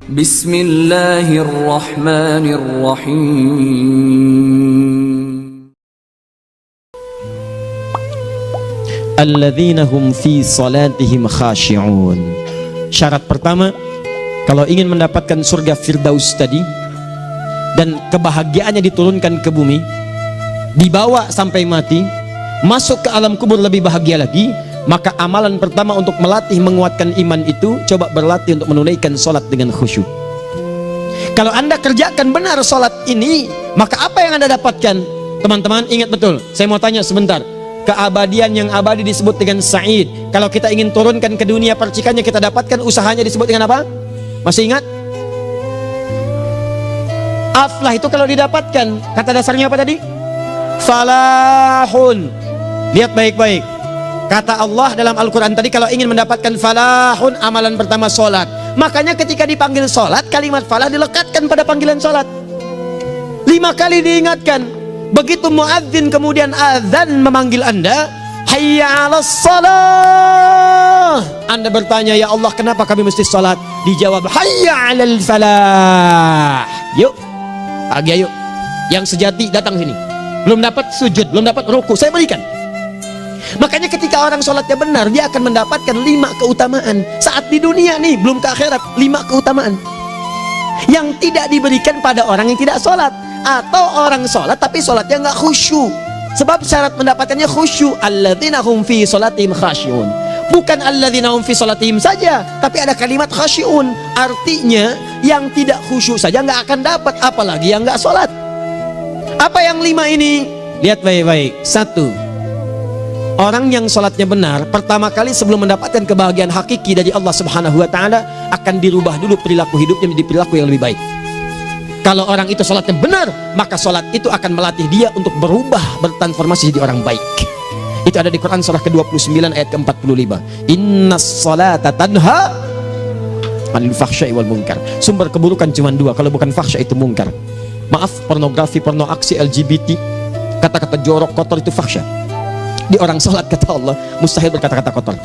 Bismillahirrahmanirrahim. Alladzina hum fi salatihim khashi'un. Syarat pertama, kalau ingin mendapatkan surga Firdaus tadi dan kebahagiaannya diturunkan ke bumi, dibawa sampai mati, masuk ke alam kubur lebih bahagia lagi, maka amalan pertama untuk melatih menguatkan iman itu, coba berlatih untuk menunaikan sholat dengan khusyuk. Kalau Anda kerjakan benar sholat ini, maka apa yang Anda dapatkan? Teman-teman ingat betul, saya mau tanya sebentar. Keabadian yang abadi disebut dengan sa'id. Kalau kita ingin turunkan ke dunia percikannya kita dapatkan, usahanya disebut dengan apa? Masih ingat? Aflah itu kalau didapatkan, kata dasarnya apa tadi? Falahun. Lihat baik-baik. Kata Allah dalam Al-Quran tadi, kalau ingin mendapatkan falahun, amalan pertama sholat. Makanya ketika dipanggil sholat, kalimat falah dilekatkan pada panggilan sholat. 5 kali diingatkan. Begitu muadzin kemudian azan memanggil Anda, hayya 'alas shalah. Anda bertanya, ya Allah kenapa kami mesti sholat? Dijawab, hayya 'alal falah. Yuk, pagi ayo. Yang sejati datang sini. Belum dapat sujud, belum dapat ruku, saya berikan. Makanya ketika orang sholatnya benar, dia akan mendapatkan 5 keutamaan. Saat di dunia nih, belum ke akhirat, 5 keutamaan yang tidak diberikan pada orang yang tidak sholat. Atau orang sholat tapi sholatnya nggak khusyuk. Sebab syarat mendapatkannya khusyuk. Alladzina hum fi sholatihim khasyi'un. Bukan alladzina hum fi sholatihim saja, tapi ada kalimat khasyi'un. Artinya yang tidak khusyuk saja nggak akan dapat, apalagi yang nggak sholat. Apa yang 5 ini? Lihat baik-baik. 1. Orang yang sholatnya benar, pertama kali sebelum mendapatkan kebahagiaan hakiki dari Allah Subhanahu wa Ta'ala, akan dirubah dulu perilaku hidupnya menjadi perilaku yang lebih baik. Kalau orang itu sholatnya benar, maka sholat itu akan melatih dia untuk berubah, bertransformasi jadi orang baik. Itu ada di Quran surah ke-29 ayat ke-45. Innas sholata tanha 'anil fahsya'i wal munkar. Sumber keburukan cuma 2, kalau bukan fahsya itu munkar. Maaf, pornografi, porno aksi, LGBT, kata-kata jorok, kotor itu fahsya. Di orang sholat kata Allah mustahil berkata-kata kotor.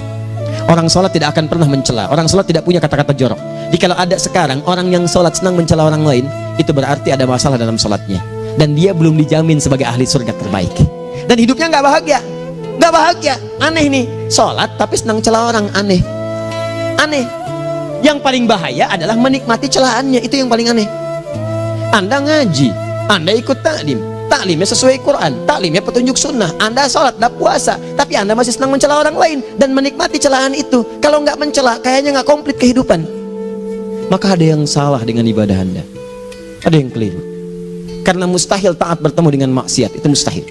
Orang sholat tidak akan pernah mencela. Orang sholat tidak punya kata-kata jorok. Jadi kalau ada sekarang orang yang sholat senang mencela orang lain, itu berarti ada masalah dalam sholatnya, dan dia belum dijamin sebagai ahli surga terbaik, dan hidupnya nggak bahagia. Nggak bahagia, aneh nih. Sholat tapi senang celah orang, aneh. Yang paling bahaya adalah menikmati celahannya, itu yang paling aneh. Anda ngaji, Anda ikut taklim, taklimnya sesuai Quran, taklimnya petunjuk sunnah. Anda sholat, Anda puasa, tapi Anda masih senang mencela orang lain dan menikmati celahan itu. Kalau nggak mencela, kayaknya nggak komplit kehidupan. Maka ada yang salah dengan ibadah Anda, ada yang keliru. Karena mustahil taat bertemu dengan maksiat, itu mustahil.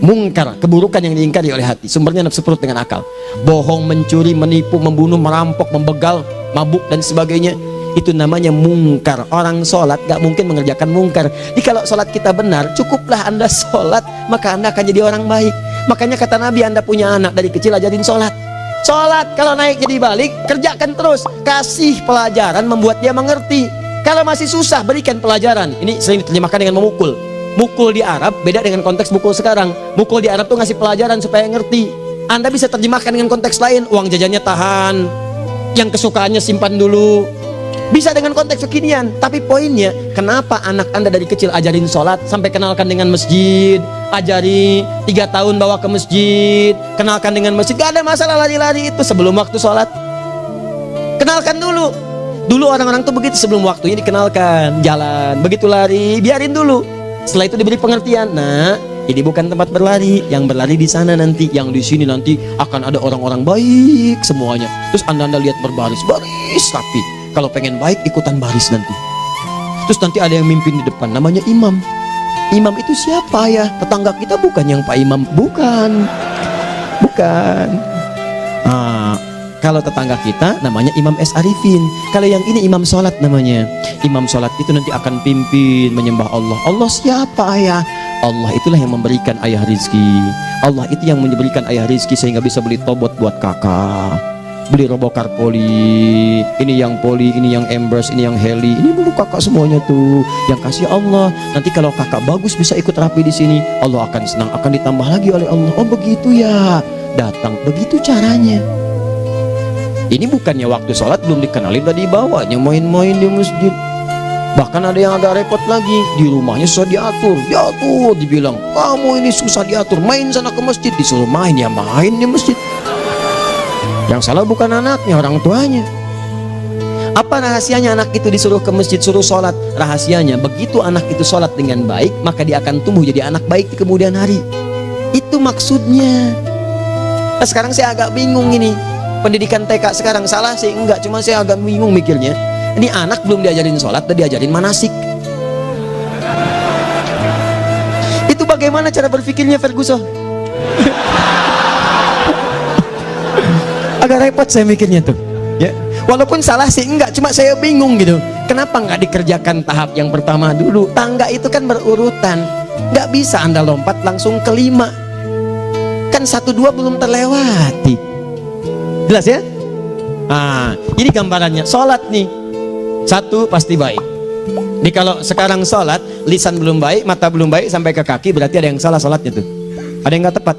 Mungkar, keburukan yang diingkari oleh hati, sumbernya nafsu perut dengan akal. Bohong, mencuri, menipu, membunuh, merampok, membegal, mabuk dan sebagainya, itu namanya mungkar. Orang sholat gak mungkin mengerjakan mungkar. Jadi kalau sholat kita benar, cukuplah Anda sholat, maka Anda akan jadi orang baik. Makanya kata Nabi, Anda punya anak dari kecil ajarin sholat. Sholat kalau naik jadi balik, kerjakan terus. Kasih pelajaran membuat dia mengerti. Kalau masih susah, berikan pelajaran. Ini sering diterjemahkan dengan memukul. Mukul di Arab beda dengan konteks mukul sekarang. Mukul di Arab tuh ngasih pelajaran supaya ngerti. Anda bisa terjemahkan dengan konteks lain. Uang jajannya tahan, yang kesukaannya simpan dulu. Bisa dengan konteks kekinian. Tapi poinnya, kenapa anak Anda dari kecil ajarin sholat, sampai kenalkan dengan masjid, ajari 3 tahun bawa ke masjid, kenalkan dengan masjid. Gak ada masalah lari-lari itu sebelum waktu sholat. Kenalkan dulu. Dulu orang-orang tuh begitu, sebelum waktunya dikenalkan jalan, begitu lari biarin dulu. Setelah itu diberi pengertian. Nah, ini bukan tempat berlari, yang berlari di sana nanti, yang di sini nanti akan ada orang-orang baik semuanya. Terus anda lihat berbaris, baris rapi. Kalau pengen baik, ikutan baris nanti. Terus nanti ada yang mimpin di depan, namanya imam. Imam itu siapa ya? Tetangga kita bukan yang Pak Imam, bukan. Kalau tetangga kita namanya Imam S. Arifin. Kalau yang ini imam sholat namanya. Imam sholat itu nanti akan pimpin menyembah Allah. Allah siapa ya? Allah itulah yang memberikan ayah rizki. Allah itu yang memberikan ayah rizki sehingga bisa beli tobot buat kakak, beli robokar poli, ini yang poli, ini yang embers, ini yang heli, ini dulu kakak semuanya tuh yang kasih Allah. Nanti kalau kakak bagus bisa ikut rapi di sini, Allah akan senang, akan ditambah lagi oleh Allah. Oh begitu ya, datang begitu caranya. Ini bukannya waktu sholat belum dikenalin, tadi bawanya main-main di masjid. Bahkan ada yang agak repot lagi, di rumahnya susah diatur, dibilang kamu ini susah diatur, main sana ke masjid, disuruh main, ya main di masjid. Yang salah bukan anaknya, orang tuanya. Apa rahasianya anak itu disuruh ke masjid, suruh sholat? Rahasianya, begitu anak itu sholat dengan baik, maka dia akan tumbuh jadi anak baik di kemudian hari. Itu maksudnya. Nah, sekarang saya agak bingung ini, pendidikan TK sekarang salah sih? Enggak, cuma saya agak bingung mikirnya. Ini anak belum diajarin sholat, udah diajarin manasik. Itu bagaimana cara berpikirnya Ferguson? Agak repot saya mikirnya tuh, ya. Walaupun salah sih enggak, cuma saya bingung gitu. Kenapa nggak dikerjakan tahap yang pertama dulu? Tangga itu kan berurutan, nggak bisa Anda lompat langsung ke 5. Kan 1, 2 belum terlewati. Jelas ya? Ah, ini gambarannya sholat nih. 1 pasti baik. Ini kalau sekarang sholat, lisan belum baik, mata belum baik, sampai ke kaki, berarti ada yang salah sholatnya tuh. Ada yang nggak tepat.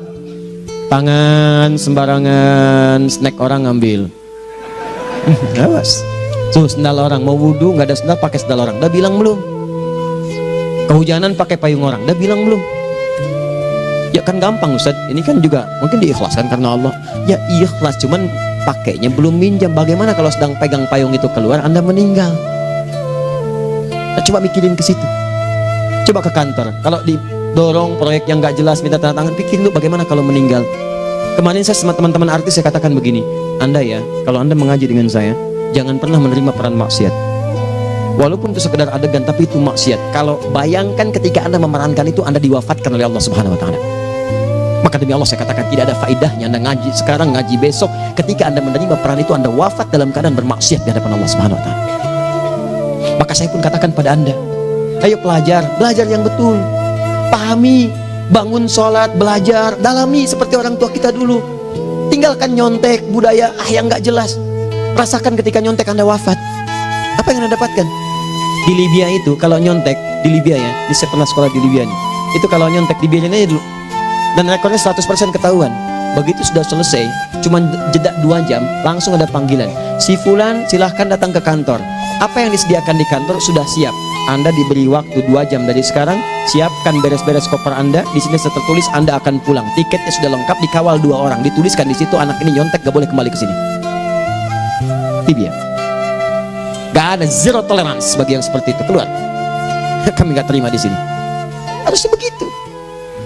Tangan sembarangan, snack orang ngambil. Awas. Tuh sendal orang, mau wudhu nggak ada sendal, pakai sendal orang. Udah bilang belum? Kehujanan pakai payung orang. Udah bilang belum? Ya kan gampang Ustaz. Ini kan juga mungkin diikhlaskan karena Allah. Ya ikhlas, cuman pakainya belum minjam. Bagaimana kalau sedang pegang payung itu keluar, Anda meninggal? Nah, coba mikirin ke situ. Coba ke kantor, kalau didorong proyek yang nggak jelas minta tanda tangan, pikirin dulu bagaimana kalau meninggal. Kemarin saya sama teman-teman artis saya katakan begini, Anda ya, kalau Anda mengaji dengan saya, jangan pernah menerima peran maksiat. Walaupun itu sekedar adegan, tapi itu maksiat. Kalau bayangkan ketika Anda memerankan itu, Anda diwafatkan oleh Allah Subhanahu Wa Taala. Maka demi Allah saya katakan tidak ada faedahnya Anda ngaji sekarang, ngaji besok. Ketika Anda menerima peran itu, Anda wafat dalam keadaan bermaksiat di hadapan Allah Subhanahu Wa Taala. Maka saya pun katakan pada Anda, ayo belajar yang betul, pahami, bangun sholat, belajar, dalami seperti orang tua kita dulu. Tinggalkan nyontek, budaya yang nggak jelas. Rasakan ketika nyontek Anda wafat, apa yang Anda dapatkan? Di Libya itu kalau nyontek, di Libya ya, di saya pernah sekolah di Libya nih, itu kalau nyontek di Libya aja dulu, dan rekornya 100% ketahuan. Begitu sudah selesai, cuma jeda 2 jam, langsung ada panggilan, si fulan silahkan datang ke kantor. Apa yang disediakan di kantor sudah siap. Anda diberi waktu 2 jam dari sekarang, siapkan beres-beres koper Anda. Di sini sudah tertulis Anda akan pulang, tiketnya sudah lengkap, dikawal 2 orang, dituliskan di situ anak ini nyontek gak boleh kembali ke sini. Libya. Gak ada, zero tolerance bagi yang seperti itu, keluar. Kami gak terima di sini. Harusnya begitu.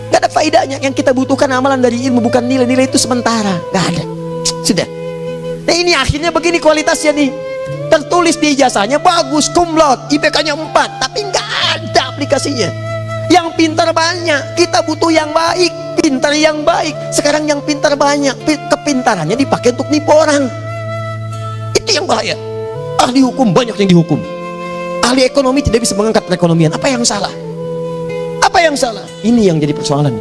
Gak ada faedahnya. Yang kita butuhkan amalan dari ilmu, bukan nilai-nilai itu sementara. Gak ada. Sudah. Nah ini akhirnya begini kualitasnya nih. Tertulis di ijazahnya bagus, cum laude, IPK-nya 4, tapi nggak ada aplikasinya. Yang pintar banyak, kita butuh yang baik, pintar yang baik. Sekarang yang pintar banyak, kepintarannya dipakai untuk nipu orang. Itu yang bahaya. Ahli hukum banyak yang dihukum, ahli ekonomi tidak bisa mengangkat perekonomian. Apa yang salah? Apa yang salah? Ini yang jadi persoalan.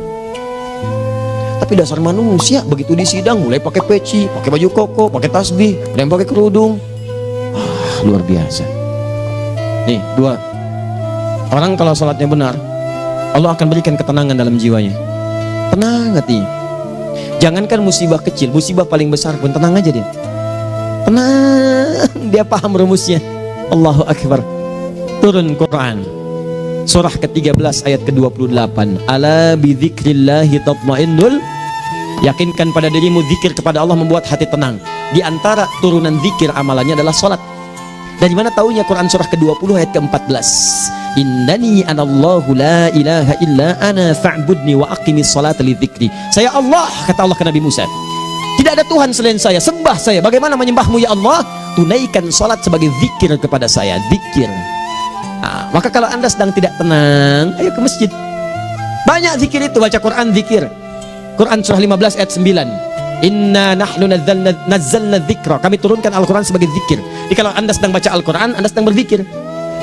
Tapi dasar manusia begitu di sidang mulai pakai peci, pakai baju koko, pakai tasbih, ada yang pakai kerudung. Luar biasa. Nih 2, orang kalau sholatnya benar, Allah akan berikan ketenangan dalam jiwanya. Tenang hati. Jangankan musibah kecil, musibah paling besar pun tenang aja dia. Tenang, dia paham rumusnya. Allahu Akbar. Turun Quran surah ke-13 ayat ke-28. Ala bidzikrillahi tatmainnul. Yakinkan pada dirimu, zikir kepada Allah membuat hati tenang. Di antara turunan zikir amalannya adalah sholat. Dari mana taunya? Quran surah ke-20 ayat ke-14. Innani anallahu la ilaha illa ana fa'budni wa aqimis salata lidzikri. Saya Allah, kata Allah ke Nabi Musa. Tidak ada Tuhan selain saya, sembah saya. Bagaimana menyembahmu ya Allah? Tunaikan salat sebagai zikir kepada saya, zikir. Nah, maka kalau Anda sedang tidak tenang, ayo ke masjid. Banyak zikir itu, baca Quran zikir. Quran surah 15 ayat 9. Inna nahnu nazzalna dzikra. Kami turunkan Al-Quran sebagai zikir. Jadi kalau Anda sedang baca Al-Quran, Anda sedang berzikir.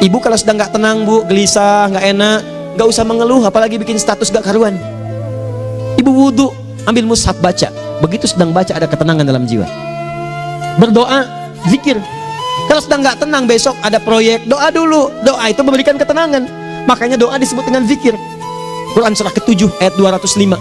Ibu kalau sedang nggak tenang, Bu, gelisah, nggak enak, nggak usah mengeluh, apalagi bikin status gak karuan. Ibu wudhu, ambil mushaf baca. Begitu sedang baca ada ketenangan dalam jiwa. Berdoa, zikir. Kalau sedang nggak tenang, besok ada proyek, doa dulu. Doa itu memberikan ketenangan. Makanya doa disebut dengan zikir. Quran surah ke-7 ayat 205.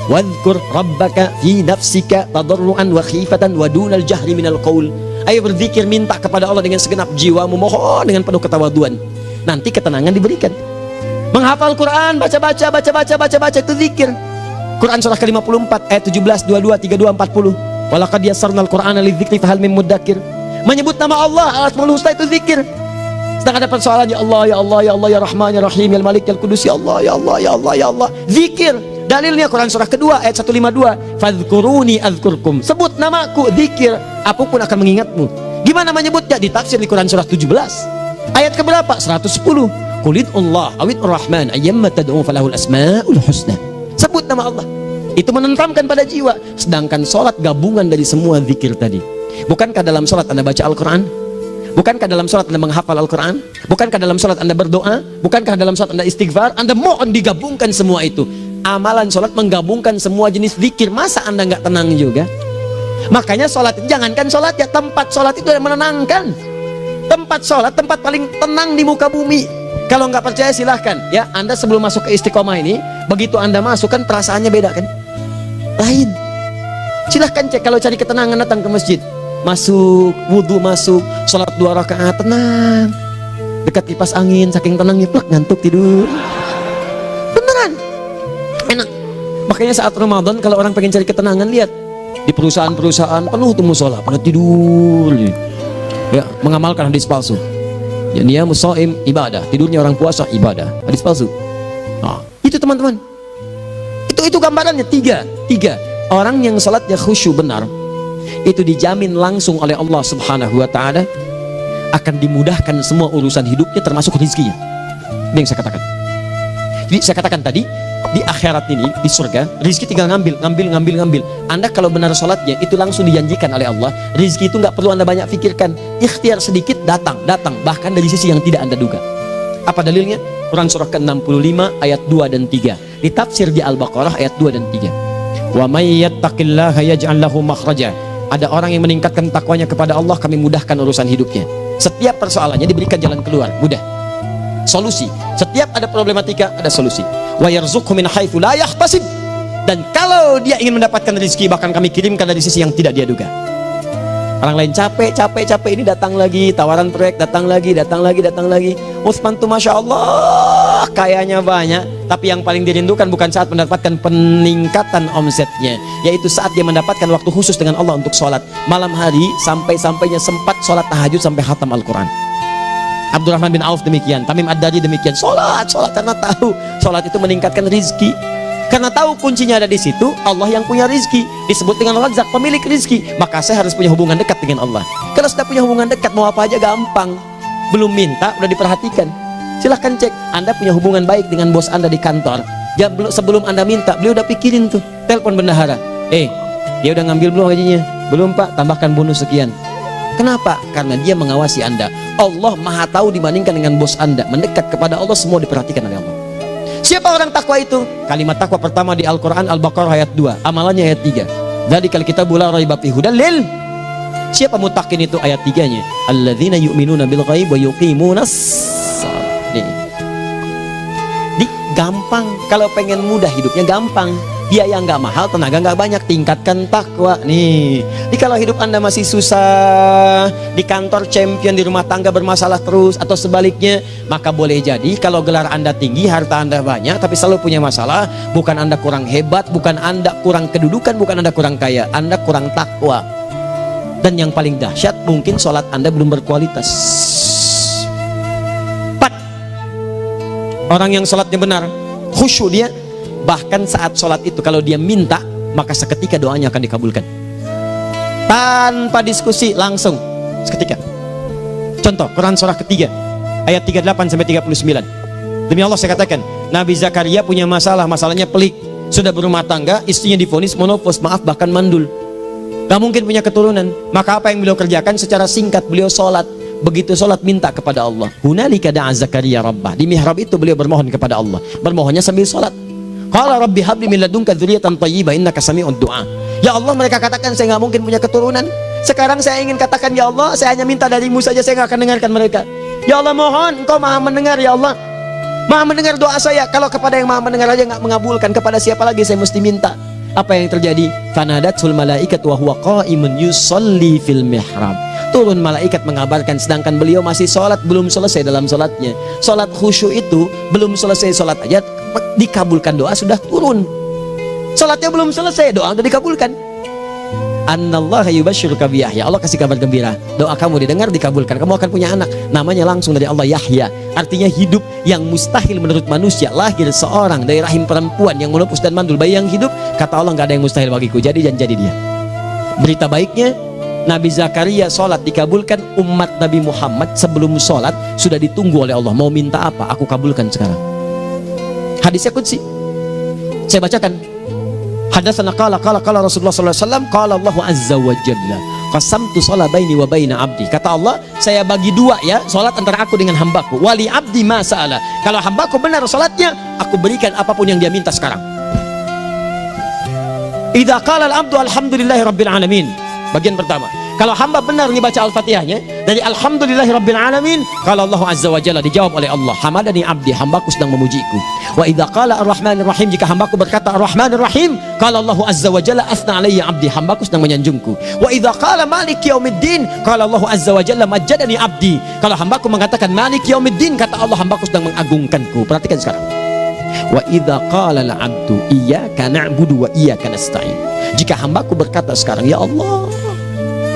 Wadhkur rabbaka fi nafsika tadarruan wa khifatan wa dunal jahri minal qaul. Ayo berzikir, minta kepada Allah dengan segenap jiwamu, mohon dengan penuh ketawaduan. Nanti ketenangan diberikan. Menghafal Quran, baca itu zikir. Quran surah ke-54 ayat 17, 22, 32, 40. Walaqad yassarnal Qur'ana lidzikri fahal mim mudzakir. Menyebut nama Allah, Al-Asmaul Husna itu zikir. Sedang ada persoalan, ya Allah, ya Allah, ya Allah, ya Rahman, ya Rahim, ya Malik, ya Qudus, ya Allah, ya Allah, ya Allah, ya Allah. Zikir. Dalilnya Quran surah kedua ayat 152. Fadhkuruni adzkurkum. Sebut namaku, zikir, apapun akan mengingatmu. Gimana menyebutnya? Ditafsir di Quran surah 17. Ayat keberapa? 110. Qulidullah awid rahman ayyamma tad'u falahul asmaul husna. Sebut nama Allah. Itu menenteramkan pada jiwa. Sedangkan sholat gabungan dari semua zikir tadi. Bukankah dalam sholat Anda baca Al-Quran? Bukankah dalam sholat Anda menghafal Al-Quran? Bukankah dalam sholat Anda berdoa? Bukankah dalam sholat Anda istighfar? Anda mohon digabungkan semua itu. Amalan sholat menggabungkan semua jenis zikir. Masa Anda nggak tenang juga? Makanya sholat, jangankan sholat ya, tempat sholat itu yang menenangkan. Tempat sholat, tempat paling tenang di muka bumi. Kalau nggak percaya silahkan ya, Anda sebelum masuk ke Istiqomah ini, begitu Anda masuk kan perasaannya beda kan? Lain. Silahkan cek, kalau cari ketenangan datang ke masjid. Masuk, wudhu masuk, sholat 2 rakaat, tenang. Dekat kipas angin, saking tenangnya, plak, ngantuk tidur. Beneran. Enak. Makanya saat Ramadan kalau orang pengen cari ketenangan, lihat di perusahaan-perusahaan penuh tuh musola, pada tidur ya, mengamalkan hadis palsu. Ya, dia musoim ibadah, tidurnya orang puasa ibadah, hadis palsu. Nah, itu teman-teman, itu gambarannya. Tiga orang yang salatnya khusyuk benar, itu dijamin langsung oleh Allah Subhanahu wa ta'ala akan dimudahkan semua urusan hidupnya, termasuk rezekinya. Ini yang saya katakan. Jadi saya katakan tadi, di akhirat ini, di surga, rezeki tinggal ngambil. Anda kalau benar sholatnya, itu langsung dijanjikan oleh Allah. Rezeki itu nggak perlu Anda banyak pikirkan. Ikhtiar sedikit, datang. Bahkan dari sisi yang tidak Anda duga. Apa dalilnya? Quran surah ke-65 ayat 2 dan 3. Ditafsir di Al-Baqarah ayat 2 dan 3. Wa may yattaqillaha yaj'al lahu makhraja. Ada orang yang meningkatkan takwanya kepada Allah, kami mudahkan urusan hidupnya. Setiap persoalannya diberikan jalan keluar, mudah. Solusi. Setiap ada problematika, ada solusi. Wa yarzuqhu min haitsu la yahtasib. Dan kalau dia ingin mendapatkan rezeki, bahkan kami kirimkan dari sisi yang tidak dia duga. Orang lain capek ini, datang lagi tawaran proyek, datang lagi. Utsman tuh masya Allah kayanya banyak, tapi yang paling dirindukan bukan saat mendapatkan peningkatan omsetnya, yaitu saat dia mendapatkan waktu khusus dengan Allah untuk sholat malam hari, sampai-sampainya sempat sholat tahajud sampai khatam Al-Quran. Abdurrahman bin Auf demikian, Tamim Ad-Dari demikian. Sholat karena tahu sholat itu meningkatkan rizki. Karena tahu kuncinya ada di situ. Allah yang punya rizki, disebut dengan Razzaq, pemilik rizki. Maka saya harus punya hubungan dekat dengan Allah. Kalau sudah punya hubungan dekat, mau apa aja gampang. Belum minta udah diperhatikan. Silahkan cek, Anda punya hubungan baik dengan bos Anda di kantor. Ya, sebelum Anda minta, beliau udah pikirin tuh. Telepon bendahara, dia udah ngambil belum gajinya? Belum Pak, tambahkan bonus sekian. Kenapa? Karena dia mengawasi Anda. Allah maha tahu dibandingkan dengan bos Anda. Mendekat kepada Allah, semua diperhatikan oleh Allah. Siapa orang takwa itu? Kalimat takwa pertama di Al-Quran Al-Baqarah ayat 2, amalannya ayat 3. Dzalikal kitabu la raiba fihi hudal lil. Siapa mutakin itu? Ayat 3-nya. Alladzina yu'minuna bil ghaib wa yuqimunas shalah. Gampang. Kalau pengen mudah hidupnya gampang. Biaya nggak mahal, tenaga nggak banyak, tingkatkan takwa nih. Jadi kalau hidup Anda masih susah, di kantor champion, di rumah tangga bermasalah terus, atau sebaliknya, maka boleh jadi kalau gelar Anda tinggi, harta Anda banyak, tapi selalu punya masalah. Bukan Anda kurang hebat, bukan Anda kurang kedudukan, bukan Anda kurang kaya, Anda kurang takwa. Dan yang paling dahsyat, mungkin sholat Anda belum berkualitas. 4. Orang yang sholatnya benar, khusyuk dia. Bahkan saat sholat itu kalau dia minta, maka seketika doanya akan dikabulkan tanpa diskusi, langsung seketika. Contoh Quran surah ketiga ayat 38 sampai 39. Demi Allah saya katakan, Nabi Zakaria punya masalahnya pelik. Sudah berumah tangga, istrinya divonis monopos, maaf bahkan mandul, gak mungkin punya keturunan. Maka apa yang beliau kerjakan? Secara singkat beliau sholat. Begitu sholat minta kepada Allah. Hunalika da'a Zakaria rabbah. Di mihrab itu beliau bermohon kepada Allah. Bermohonnya sambil sholat. Qala rabbi habli min ladunka dzurriyyatan thayyibah innaka sami'ud du'a. Ya Allah, mereka katakan saya nggak mungkin punya keturunan. Sekarang saya ingin katakan, ya Allah, saya hanya minta darimu saja, saya nggak akan dengarkan mereka. Ya Allah, mohon Engkau maha mendengar, ya Allah. Maha mendengar doa saya. Kalau kepada yang maha mendengar aja nggak mengabulkan, kepada siapa lagi saya mesti minta? Apa yang terjadi? Fanadatul malaikat wa huwa qa'imun yusalli fil mihrab. Turun malaikat mengabarkan sedangkan beliau masih sholat, belum selesai dalam sholatnya. Sholat khusyuk itu belum selesai sholat aja dikabulkan, doa sudah turun. Sholatnya belum selesai, doa sudah dikabulkan. Annallaha yubashshiruka bi Yahya. Allah kasih kabar gembira, doa kamu didengar, dikabulkan, kamu akan punya anak, namanya langsung dari Allah Yahya, artinya hidup yang mustahil menurut manusia. Lahir seorang dari rahim perempuan yang menepus dan mandul, bayi yang hidup, kata Allah nggak ada yang mustahil bagiku, jadi dan jadi dia. Berita baiknya, Nabi Zakaria sholat dikabulkan. Umat Nabi Muhammad sebelum sholat sudah ditunggu oleh Allah, mau minta apa aku kabulkan sekarang. Hadisnya qudsi, saya bacakan. Hadatsana qala Rasulullah sallallahu alaihi wasallam qala Allahu azza wa jalla qasamtu shalah baini wa baina abdi. Kata Allah, saya bagi dua ya salat antara aku dengan hambaku. Wali abdi ma sa'ala. Kalau hambaku benar salatnya, aku berikan apapun yang dia minta sekarang. Idza qala al-abdu alhamdulillahi rabbil alamin. Bagian pertama, kalau hamba benar nih baca Al-Fatihahnya dari alhamdulillahi rabbil alamin, kalau Allah azza wa jalla dijawab oleh Allah, hamadani abdi, hambaku sedang memujiku. Wa idza qala ar-rahmanir rahim, jika hambaku berkata ar-rahmanir rahim, kalau Allah azza wa jalla asna alayya abdi, hambaku sedang menyanjungku. Wa idza qala maliki yaumiddin, kalau Allah azza wa jalla majjadani abdi, kalau hambaku mengatakan maliki yaumiddin, kata Allah hambaku sedang mengagungkanku. Perhatikan sekarang. Wa idza qala al-abdu iyyaka na'budu wa iyyaka nasta'in, jika hambaku berkata sekarang, ya Allah,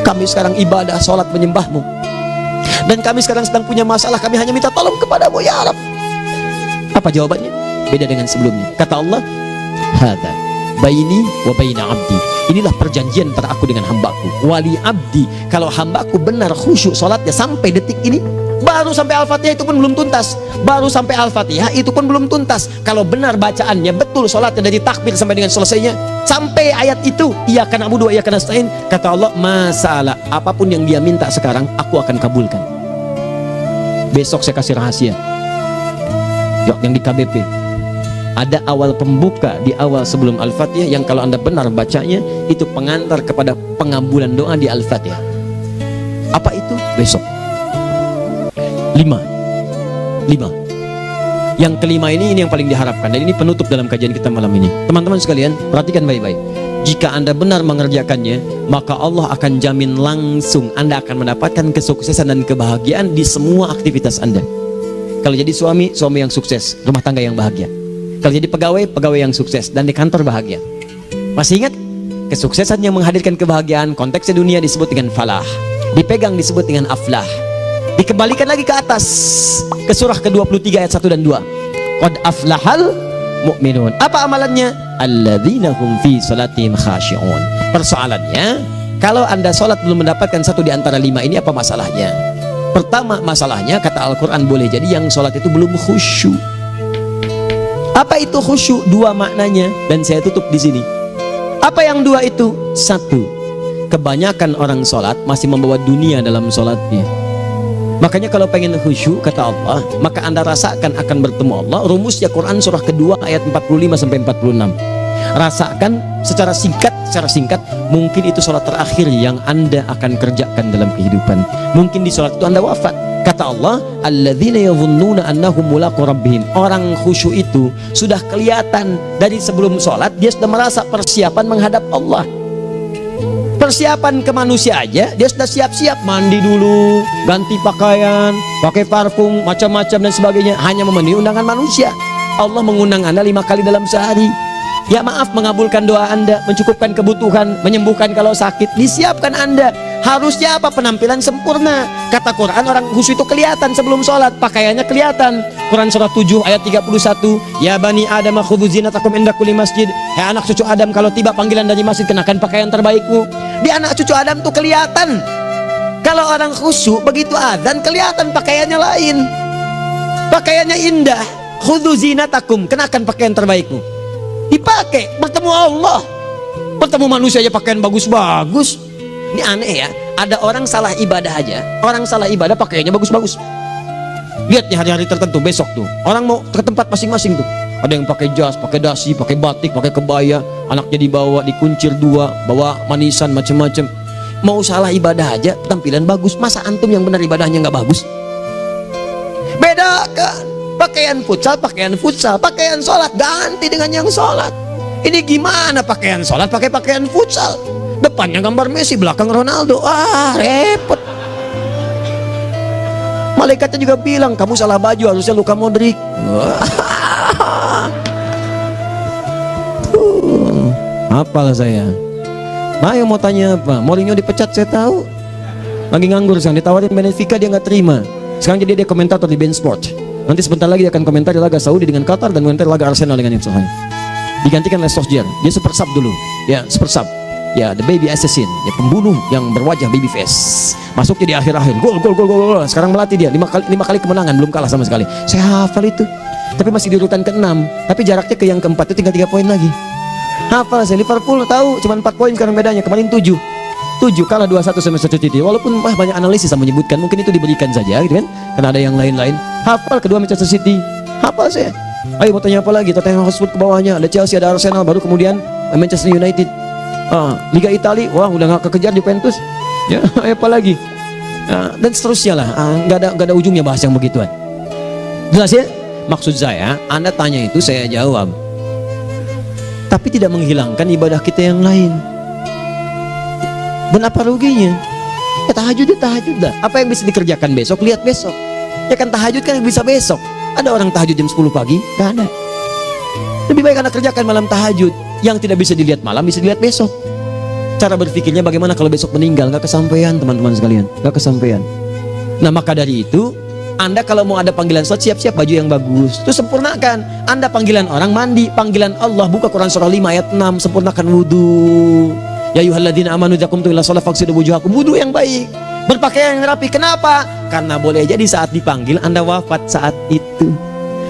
kami sekarang ibadah, sholat menyembahmu, dan kami sekarang sedang punya masalah, kami hanya minta tolong kepadamu ya Rabb. Apa jawabannya? Beda dengan sebelumnya. Kata Allah, hadza baini wa baina abdi, inilah perjanjian antara aku dengan hambaku. Wali abdi, kalau hambaku benar khusyuk sholatnya sampai detik ini, baru sampai Al-Fatihah itu pun belum tuntas, baru sampai Al-Fatihah itu pun belum tuntas. Kalau benar bacaannya betul, sholatnya dari takbir sampai dengan selesainya, sampai ayat itu iyyaka na'budu wa iyyaka nasta'in, kata Allah, masalah apapun yang dia minta sekarang aku akan kabulkan. Besok saya kasih rahasia yang di KBP ada awal pembuka di awal sebelum Al-Fatihah, yang kalau anda benar bacanya itu pengantar kepada pengabulan doa di Al-Fatihah. Apa itu? Besok. 5. Yang kelima ini yang paling diharapkan, dan ini penutup dalam kajian kita malam ini. Teman-teman sekalian, perhatikan baik-baik. Jika anda benar mengerjakannya, maka Allah akan jamin langsung anda akan mendapatkan kesuksesan dan kebahagiaan di semua aktivitas anda. Kalau jadi suami yang sukses, rumah tangga yang bahagia. Kalau jadi pegawai yang sukses, dan di kantor bahagia. Masih ingat? Kesuksesan yang menghadirkan kebahagiaan, konteksnya dunia disebut dengan falah, dipegang disebut dengan aflah. Dikembalikan lagi ke atas, ke surah ke-23 ayat 1 dan 2. Qad aflahal mu'minun. Apa amalannya? Alladzina hum fi salatihim khashi'un. Persoalannya, kalau anda sholat belum mendapatkan satu di antara 5 ini, apa masalahnya? Pertama masalahnya, kata Al-Quran, boleh jadi yang sholat itu belum khusyuk. Apa itu khusyuk? 2 maknanya, dan saya tutup di sini. Apa yang 2 itu? 1, kebanyakan orang sholat masih membawa dunia dalam sholatnya. Makanya kalau pengen khusyuk, kata Allah, maka anda rasakan akan bertemu Allah. Rumusnya Quran surah kedua ayat 45 sampai 46. Rasakan secara singkat, mungkin itu sholat terakhir yang anda akan kerjakan dalam kehidupan. Mungkin di sholat itu anda wafat. Kata Allah, alladzina yadhunnuna annahum mulaqu rabbihim. Orang khusyuk itu sudah kelihatan dari sebelum sholat, dia sudah merasa persiapan menghadap Allah. Persiapan ke manusia aja dia sudah siap-siap, mandi dulu, ganti pakaian, pakai parfum, macam-macam dan sebagainya, hanya memenuhi undangan manusia. Allah mengundang anda 5 kali dalam sehari. Ya maaf, mengabulkan doa anda, mencukupkan kebutuhan, menyembuhkan kalau sakit, disiapkan anda. Harusnya apa? Penampilan sempurna. Kata Quran, orang khusyuk itu kelihatan sebelum sholat, pakaiannya kelihatan. Quran surah 7 ayat 31, ya bani Adam khudhu zinatakum inda kulli masjid. Hai anak cucu Adam, kalau tiba panggilan dari masjid, kenakan pakaian terbaikmu. Di anak cucu Adam tuh kelihatan. Kalau orang khusyuk begitu adzan kelihatan pakaiannya lain, pakaiannya indah. Khudhu zinatakum, kenakan pakaian terbaikmu. Dipakai bertemu Allah, bertemu manusia aja pakaian bagus-bagus. Ini aneh ya, ada orang salah ibadah aja, orang salah ibadah pakaiannya bagus-bagus. Lihat nih hari-hari tertentu, besok tuh orang mau ke tempat masing-masing tuh, ada yang pakai jas, pakai dasi, pakai batik, pakai kebaya, anaknya dibawa, dikuncir 2, bawa manisan macam-macam. Mau salah ibadah aja tampilan bagus. Masa antum yang benar ibadahnya nggak bagus? Bedakan pakaian futsal, pakaian sholat ganti dengan yang sholat. Ini gimana pakaian sholat pakai pakaian futsal? Depannya gambar Messi, belakang Ronaldo. Repot. Malaikatnya juga bilang, kamu salah baju, harusnya Luka Modric. Apalah saya. Ayo mau tanya apa? Mourinho dipecat saya tahu. Lagi nganggur sekarang, ditawarin Benfica dia nggak terima. Sekarang jadi dia komentator di Bein Sport. Nanti sebentar lagi dia akan komentari laga Saudi dengan Qatar dan komentari laga Arsenal dengan Ipswich. Digantikan oleh Solskjaer. Dia super sub dulu. Ya, super sub. Ya, the baby assassin, ya pembunuh yang berwajah baby face. Masuknya di akhir-akhir, gol. Sekarang melatih dia 5 kali kemenangan, belum kalah sama sekali. Saya hafal itu. Tapi masih di urutan ke-6, tapi jaraknya ke yang keempat itu tinggal 3 poin lagi. Hafal saya. Liverpool tahu cuma 4 poin sekarang bedanya, kemarin 7 kalah 2-1 sama Manchester City. Walaupun banyak analisis yang menyebutkan mungkin itu diberikan saja gitu kan, karena ada yang lain-lain. Hafal kedua Manchester City, hafal saya. Ayo mau tanya apa lagi? Tottenham Hotspur ke bawahnya, ada Chelsea, ada Arsenal, baru kemudian Manchester United. Liga Italia, wah udah gak kekejar Juventus. Ya, apa lagi? Dan seterusnya lah. Nggak ada ujungnya bahas yang begituan. Jelas ya? Maksud saya, Anda tanya itu saya jawab. Tapi tidak menghilangkan ibadah kita yang lain. Dan apa ruginya? Ya tahajud lah. Apa yang bisa dikerjakan besok, lihat besok. Ya kan tahajud kan bisa besok. Ada orang tahajud jam 10 pagi? Gak ada. Lebih baik Anda kerjakan malam tahajud. Yang tidak bisa dilihat malam bisa dilihat besok. Cara berpikirnya bagaimana kalau besok meninggal? Gak kesampaian teman-teman sekalian, gak kesampaian. Nah maka dari itu Anda kalau mau ada panggilan sholat, siap-siap baju yang bagus, itu sempurnakan. Anda panggilan orang mandi, panggilan Allah buka Quran surah 5 ayat 6, sempurnakan wudhu. Ya ayyuhalladzina amanu idza qumtum ila sholati faghsilu wujuhakum, wudhu yang baik, berpakaian yang rapi. Kenapa? Karena boleh jadi saat dipanggil Anda wafat saat itu.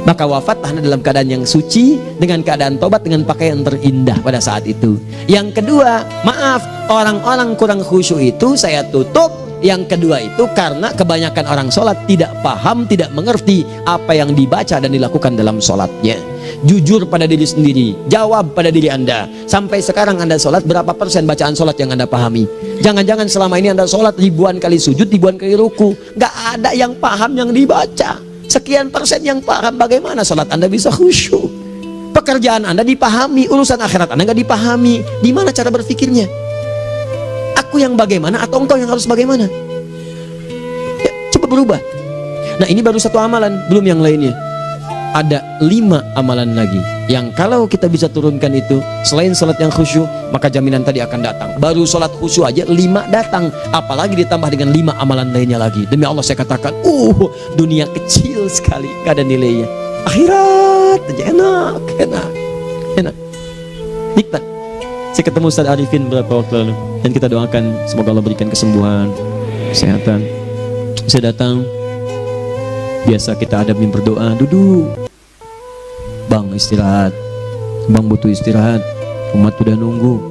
Maka wafat Anda dalam keadaan yang suci, dengan keadaan tobat, dengan pakaian terindah pada saat itu. Yang kedua, maaf, orang-orang kurang khusyuk itu saya tutup. Yang kedua itu karena kebanyakan orang sholat tidak paham, tidak mengerti apa yang dibaca dan dilakukan dalam sholatnya. Jujur pada diri sendiri, jawab pada diri Anda. Sampai sekarang Anda sholat, berapa persen bacaan sholat yang Anda pahami? Jangan-jangan selama ini Anda sholat ribuan kali sujud, ribuan kali ruku, gak ada yang paham yang dibaca. Sekian persen yang paham. Bagaimana sholat Anda bisa khusyuk? Pekerjaan Anda dipahami, urusan akhirat Anda nggak dipahami. Di mana cara berpikirnya? Aku yang bagaimana atau engkau yang harus bagaimana? Ya, coba berubah. Nah ini baru satu amalan, belum yang lainnya. Ada 5 amalan lagi yang kalau kita bisa turunkan itu, selain sholat yang khusyuk, maka jaminan tadi akan datang. Baru sholat khusyuk aja 5 datang, apalagi ditambah dengan 5 amalan lainnya lagi. Demi Allah saya katakan, dunia kecil sekali, gak ada nilainya. Akhirat aja enak, nikmat. Saya ketemu Ustaz Arifin beberapa waktu lalu, dan kita doakan semoga Allah berikan kesembuhan, kesehatan. Saya datang, biasa kita adabin berdoa, duduk. Bang istirahat, bang butuh istirahat, umat udah nunggu.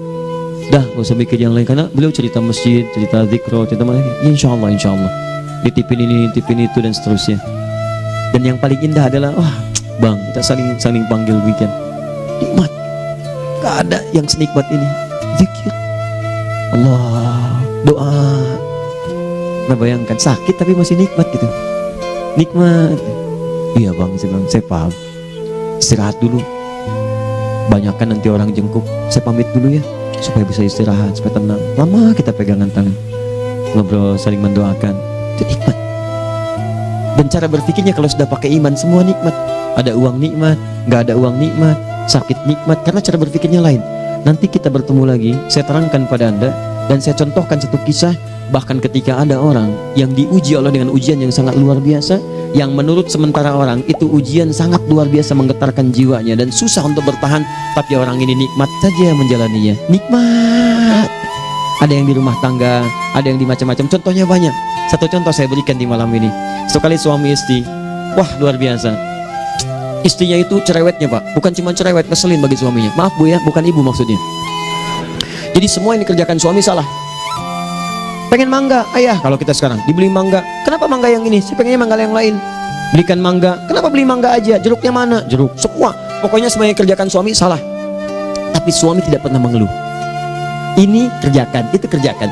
Dah gak usah mikir yang lain, karena beliau cerita masjid, cerita zikro, cerita mana ini. Insya Allah ditipin ini, ditipin itu dan seterusnya. Dan yang paling indah adalah, wah bang kita saling panggil weekend. Nikmat, gak ada yang senikmat ini. Zikir Allah, doa. Nah bayangkan sakit tapi masih nikmat gitu. Nikmat. Iya bang, saya paham. Istirahat dulu. Banyakkan nanti orang jengkuk. Saya pamit dulu ya, supaya bisa istirahat, supaya tenang. Lama kita pegangan tangan, ngobrol, saling mendoakan. Itu nikmat. Dan cara berpikirnya kalau sudah pakai iman, semua nikmat. Ada uang nikmat, nggak ada uang nikmat, sakit nikmat. Karena cara berpikirnya lain. Nanti kita bertemu lagi, saya terangkan pada Anda, dan saya contohkan satu kisah. Bahkan ketika ada orang yang diuji Allah dengan ujian yang sangat luar biasa, yang menurut sementara orang itu ujian sangat luar biasa menggetarkan jiwanya dan susah untuk bertahan, tapi orang ini nikmat saja menjalaninya. Nikmat. Ada yang di rumah tangga, ada yang di macam-macam. Contohnya banyak. Satu contoh saya berikan di malam ini. Sekali suami istri, wah luar biasa. Istrinya itu cerewetnya pak, bukan cuma cerewet, ngeselin bagi suaminya. Maaf bu ya, bukan ibu maksudnya. Jadi semua yang dikerjakan suami salah. Pengen mangga, ayah kalau kita sekarang dibeli mangga, kenapa mangga yang ini? Saya pengennya mangga yang lain. Belikan mangga, kenapa beli mangga aja? Jeruknya mana? Jeruk, semua. Pokoknya semua yang kerjakan suami salah. Tapi suami tidak pernah mengeluh. Ini kerjakan, itu kerjakan.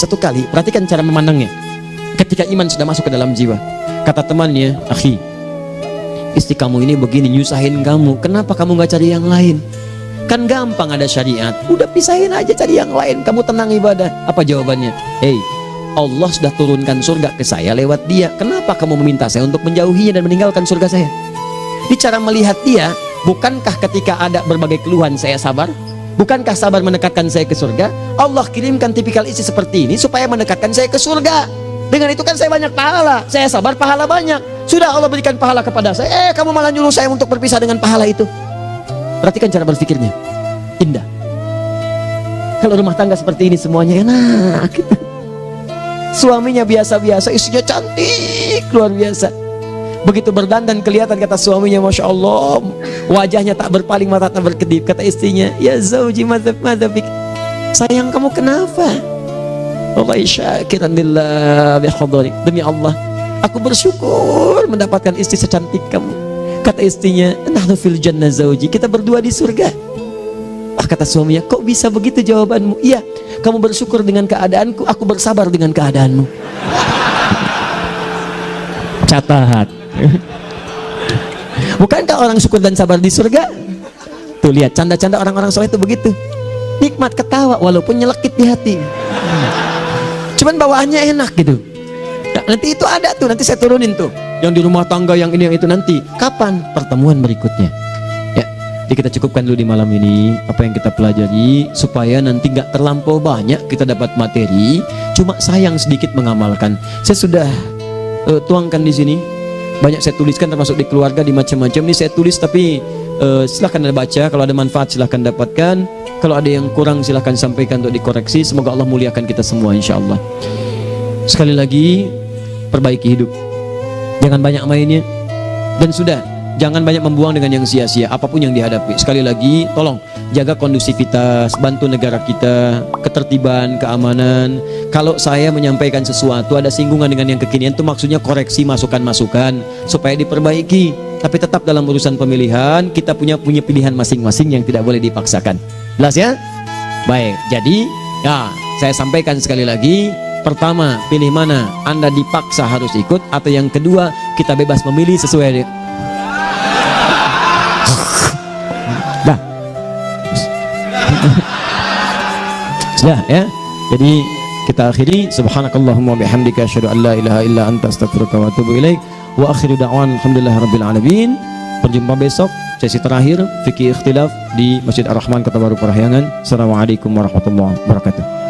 Satu kali, perhatikan cara memandangnya. Ketika iman sudah masuk ke dalam jiwa, kata temannya, akhi, istri kamu ini begini nyusahin kamu, kenapa kamu gak cari yang lain? Kan gampang ada syariat. Udah pisahin aja, cari yang lain. Kamu tenang ibadah. Apa jawabannya? Hei, Allah sudah turunkan surga ke saya lewat dia. Kenapa kamu meminta saya untuk menjauhinya dan meninggalkan surga saya? Di cara melihat dia, bukankah ketika ada berbagai keluhan saya sabar? Bukankah sabar mendekatkan saya ke surga? Allah kirimkan tipikal istri seperti ini supaya mendekatkan saya ke surga. Dengan itu kan saya banyak pahala. Saya sabar, pahala banyak. Sudah Allah berikan pahala kepada saya. Kamu malah nyuruh saya untuk berpisah dengan pahala itu. Perhatikan cara berpikirnya, indah. Kalau rumah tangga seperti ini semuanya enak. Suaminya biasa-biasa, istrinya cantik luar biasa. Begitu berdandan kelihatan, kata suaminya, Masya Allah, wajahnya tak berpaling, mata tak berkedip. Kata istrinya, ya zauji madzabik, sayang kamu kenapa? Wallahi syakiran lillah bihadari, demi Allah aku bersyukur mendapatkan istri secantik kamu. Kata istrinya, nahnu fil jannah zauji, kita berdua di surga. Kata suaminya, kok bisa begitu jawabanmu? Iya, kamu bersyukur dengan keadaanku, aku bersabar dengan keadaanmu. Catat. Bukankah orang syukur dan sabar di surga? Tuh lihat, canda-canda orang-orang soleh itu begitu. Nikmat, ketawa walaupun nyelekit di hati. Cuman bawaannya enak gitu. Nah, nanti itu ada tuh, nanti saya turunin tuh. Yang di rumah tangga, yang ini, yang itu nanti. Kapan? Pertemuan berikutnya. Ya, jadi kita cukupkan dulu di malam ini apa yang kita pelajari, supaya nanti nggak terlampau banyak kita dapat materi. Cuma sayang sedikit mengamalkan. Saya sudah tuangkan di sini. Banyak saya tuliskan, termasuk di keluarga, di macam-macam. Ini saya tulis, tapi silahkan Anda baca. Kalau ada manfaat silahkan dapatkan. Kalau ada yang kurang silahkan sampaikan untuk dikoreksi. Semoga Allah muliakan kita semua insya Allah. Sekali lagi, perbaiki hidup, jangan banyak mainnya, dan sudah jangan banyak membuang dengan yang sia-sia apapun yang dihadapi. Sekali lagi, tolong jaga kondusivitas, bantu negara kita, ketertiban, keamanan. Kalau saya menyampaikan sesuatu ada singgungan dengan yang kekinian, itu maksudnya koreksi, masukan-masukan supaya diperbaiki. Tapi tetap dalam urusan pemilihan kita punya pilihan masing-masing yang tidak boleh dipaksakan. Jelas ya? Baik, jadi ya saya sampaikan sekali lagi. Pertama, pilih mana? Anda dipaksa harus ikut, atau yang kedua, kita bebas memilih sesuai. Dah. Sudah ya. Jadi kita akhiri, subhanakallahumma bihamdika asyhadu an la ilaha illa anta astaghfiruka wa atubu ilaik. Wa akhiru da'wan alhamdulillahirabbil alamin. Berjumpa besok sesi terakhir fikih ikhtilaf di Masjid Ar-Rahman Kota Baru Parahyangan. Assalamualaikum warahmatullahi wabarakatuh.